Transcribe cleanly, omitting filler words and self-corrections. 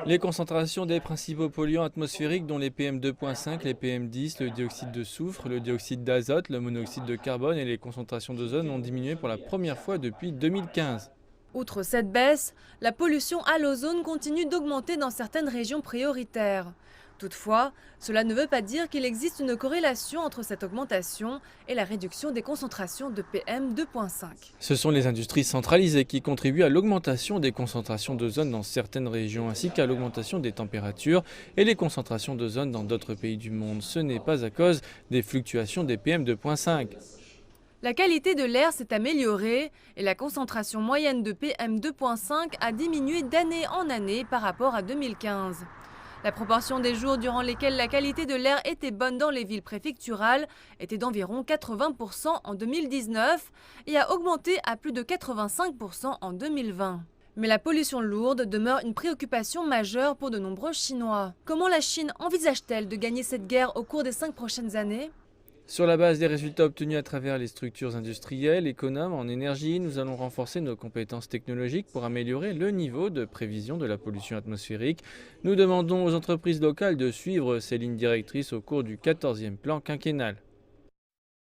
Les concentrations des principaux polluants atmosphériques dont les PM2.5, les PM10, le dioxyde de soufre, le dioxyde d'azote, le monoxyde de carbone et les concentrations d'ozone ont diminué pour la première fois depuis 2015. Outre cette baisse, la pollution à l'ozone continue d'augmenter dans certaines régions prioritaires. Toutefois, cela ne veut pas dire qu'il existe une corrélation entre cette augmentation et la réduction des concentrations de PM2.5. Ce sont les industries centralisées qui contribuent à l'augmentation des concentrations d'ozone dans certaines régions ainsi qu'à l'augmentation des températures et les concentrations d'ozone dans d'autres pays du monde. Ce n'est pas à cause des fluctuations des PM2.5. La qualité de l'air s'est améliorée et la concentration moyenne de PM2.5 a diminué d'année en année par rapport à 2015. La proportion des jours durant lesquels la qualité de l'air était bonne dans les villes préfecturales était d'environ 80% en 2019 et a augmenté à plus de 85% en 2020. Mais la pollution lourde demeure une préoccupation majeure pour de nombreux Chinois. Comment la Chine envisage-t-elle de gagner cette guerre au cours des 5 prochaines années ? Sur la base des résultats obtenus à travers les structures industrielles, économes, en énergie, nous allons renforcer nos compétences technologiques pour améliorer le niveau de prévision de la pollution atmosphérique. Nous demandons aux entreprises locales de suivre ces lignes directrices au cours du 14e plan quinquennal.